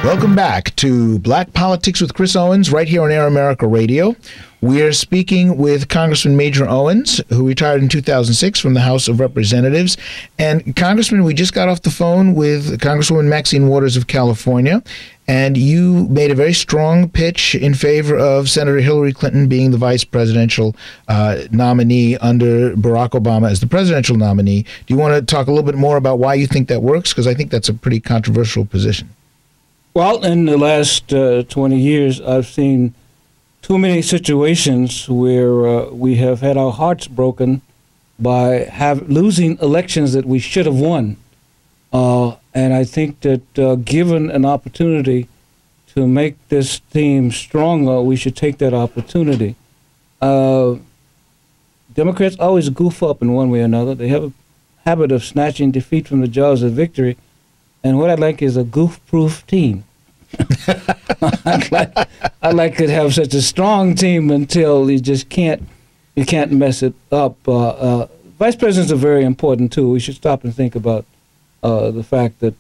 Welcome back to Black Politics with Chris Owens, right here on Air America Radio. We're speaking with Congressman Major Owens, who retired in 2006 from the House of Representatives. And Congressman, we just got off the phone with Congresswoman Maxine Waters of California, and you made a very strong pitch in favor of Senator Hillary Clinton being the vice presidential nominee under Barack Obama as the presidential nominee. Do you want to talk a little bit more about why you think that works? Because I think that's a pretty controversial position. Well, in the last 20 years, I've seen too many situations where we have had our hearts broken by losing elections that we should have won. And I think that given an opportunity to make this team stronger, we should take that opportunity. Democrats always goof up in one way or another. They have a habit of snatching defeat from the jaws of victory. And what I'd like is a goof-proof team. I'd like to have such a strong team until you can't mess it up. Vice presidents are very important too. We should stop and think about the fact that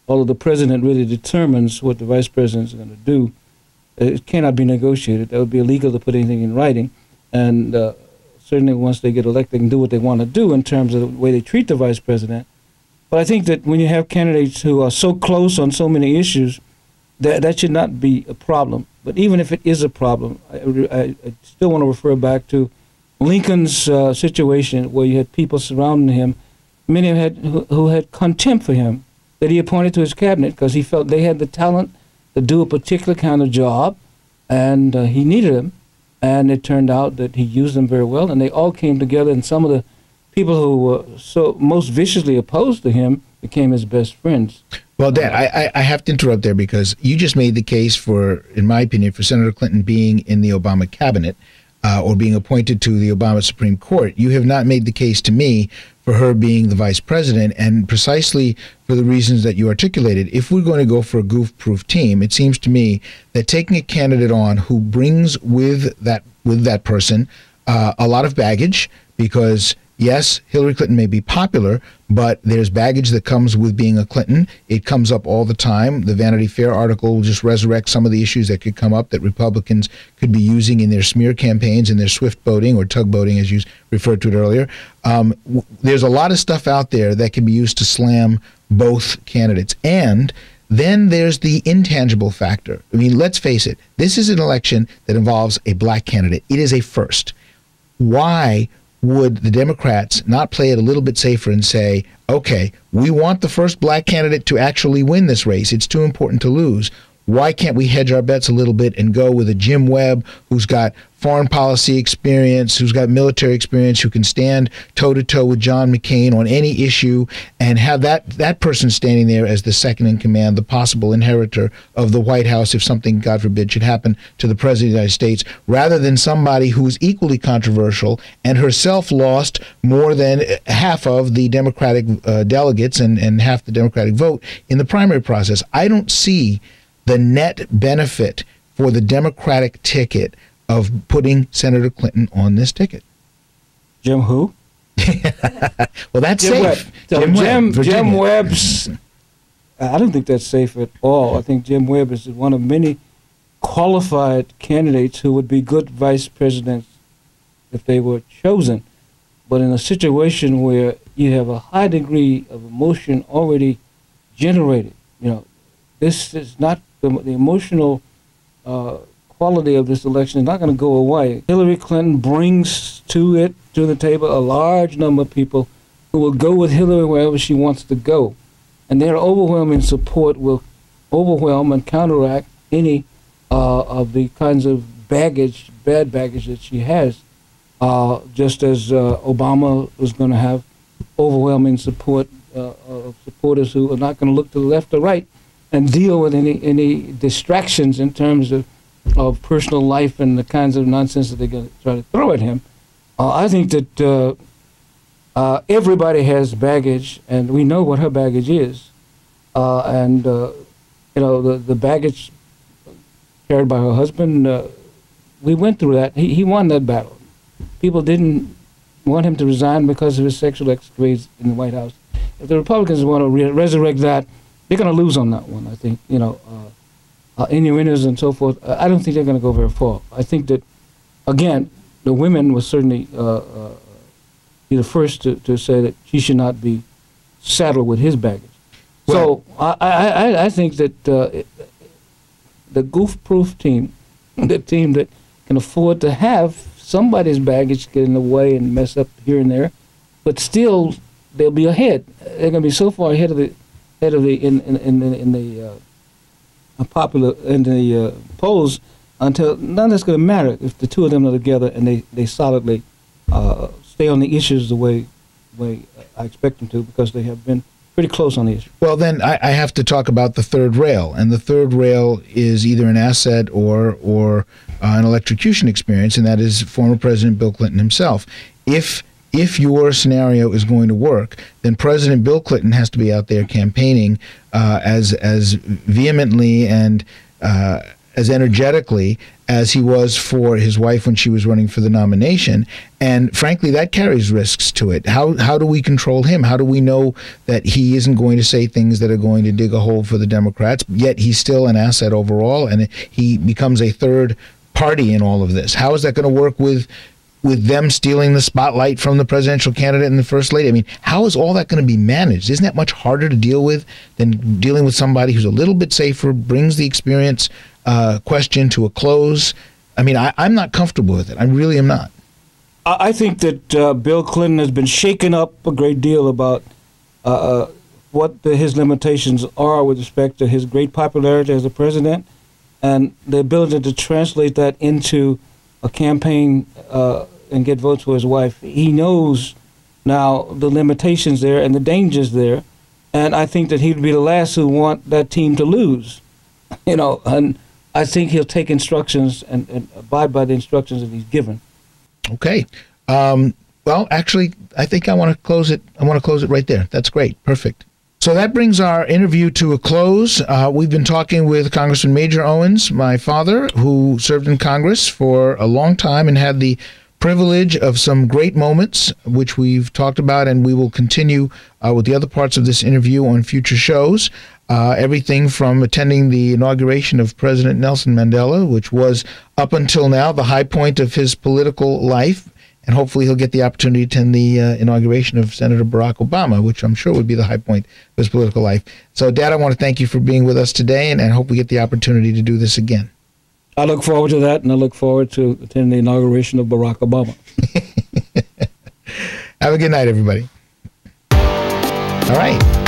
although the president really determines what the vice president is going to do, it cannot be negotiated. That would be illegal to put anything in writing. And certainly once they get elected, they can do what they want to do in terms of the way they treat the vice president. But I think that when you have candidates who are so close on so many issues, that should not be a problem. But even if it is a problem, I still want to refer back to Lincoln's situation where you had people surrounding him, many who had contempt for him, that he appointed to his cabinet because he felt they had the talent to do a particular kind of job, and he needed them. And it turned out that he used them very well, and they all came together, and some of the people who were so most viciously opposed to him became his best friends. Well, Dan, I have to interrupt there because you just made the case for, in my opinion, for Senator Clinton being in the Obama cabinet or being appointed to the Obama Supreme Court. You have not made the case to me for her being the vice president, and precisely for the reasons that you articulated. If we're going to go for a goof-proof team, it seems to me that taking a candidate on who brings with that person a lot of baggage, because yes, Hillary Clinton may be popular, but there's baggage that comes with being a Clinton. It comes up all the time. The Vanity Fair article will just resurrect some of the issues that could come up that Republicans could be using in their smear campaigns and their swift boating or tugboating, as you referred to it earlier. There's a lot of stuff out there that can be used to slam both candidates. And then there's the intangible factor. I mean, let's face it. This is an election that involves a black candidate. It is a first. Why would the Democrats not play it a little bit safer and say, okay, we want the first black candidate to actually win this race. It's too important to lose. Why can't we hedge our bets a little bit and go with a Jim Webb who's got foreign policy experience, who's got military experience, who can stand toe-to-toe with John McCain on any issue, and have that person standing there as the second in command, the possible inheritor of the White House if something, God forbid, should happen to the President of the United States, rather than somebody who's equally controversial and herself lost more than half of the Democratic delegates and half the Democratic vote in the primary process. I don't see the net benefit for the Democratic ticket of putting Senator Clinton on this ticket. Jim who? Well, that's Jim safe. Webb. Jim Webb's, I don't think that's safe at all. I think Jim Webb is one of many qualified candidates who would be good vice presidents if they were chosen. But in a situation where you have a high degree of emotion already generated, this is not the emotional quality of this election is not going to go away. Hillary Clinton brings to the table a large number of people who will go with Hillary wherever she wants to go. And their overwhelming support will overwhelm and counteract any of the kinds of bad baggage that she has, just as Obama was going to have overwhelming support of supporters who are not going to look to the left or right and deal with any distractions in terms of personal life and the kinds of nonsense that they're going to try to throw at him. I think that everybody has baggage, and we know what her baggage is. The baggage carried by her husband, we went through that. He won that battle. People didn't want him to resign because of his sexual escapades in the White House. If the Republicans want to resurrect that, they're going to lose on that one. I think, innuendos and so forth. I don't think they're going to go very far. I think that, again, the women will certainly be the first to say that he should not be saddled with his baggage. Well, so I think that the goof-proof team, the team that can afford to have somebody's baggage get in the way and mess up here and there, but still they'll be ahead. They're going to be so far ahead of the polls until none that's going to matter if the two of them are together and they solidly stay on the issues the way I expect them to, because they have been pretty close on the issue. Well, then I have to talk about the third rail, and the third rail is either an asset or an electrocution experience, and that is former President Bill Clinton himself. If your scenario is going to work, then President Bill Clinton has to be out there campaigning as vehemently and as energetically as he was for his wife when she was running for the nomination. And frankly, that carries risks to it. How do we control him? How do we know that he isn't going to say things that are going to dig a hole for the Democrats, yet he's still an asset overall, and he becomes a third party in all of this? How is that going to work with them stealing the spotlight from the presidential candidate and the first lady? I mean, how is all that going to be managed? Isn't that much harder to deal with than dealing with somebody who's a little bit safer, brings the experience question to a close? I mean, I'm not comfortable with it. I really am not. I think that Bill Clinton has been shaken up a great deal about what his limitations are with respect to his great popularity as a president and the ability to translate that into a campaign and get votes for his wife. He knows now the limitations there and the dangers there, and I think that he'd be the last who want that team to lose. And I think he'll take instructions and abide by the instructions that he's given. Okay. Well, actually, I think I want to close it. I want to close it right there. That's great. Perfect. So that brings our interview to a close. We've been talking with Congressman Major Owens, my father, who served in Congress for a long time and had the privilege of some great moments, which we've talked about, and we will continue with the other parts of this interview on future shows. Everything from attending the inauguration of President Nelson Mandela, which was up until now the high point of his political life, and hopefully he'll get the opportunity to attend the inauguration of Senator Barack Obama, which I'm sure would be the high point of his political life. So, Dad, I want to thank you for being with us today, and I hope we get the opportunity to do this again. I look forward to that, and I look forward to attending the inauguration of Barack Obama. Have a good night, everybody. All right.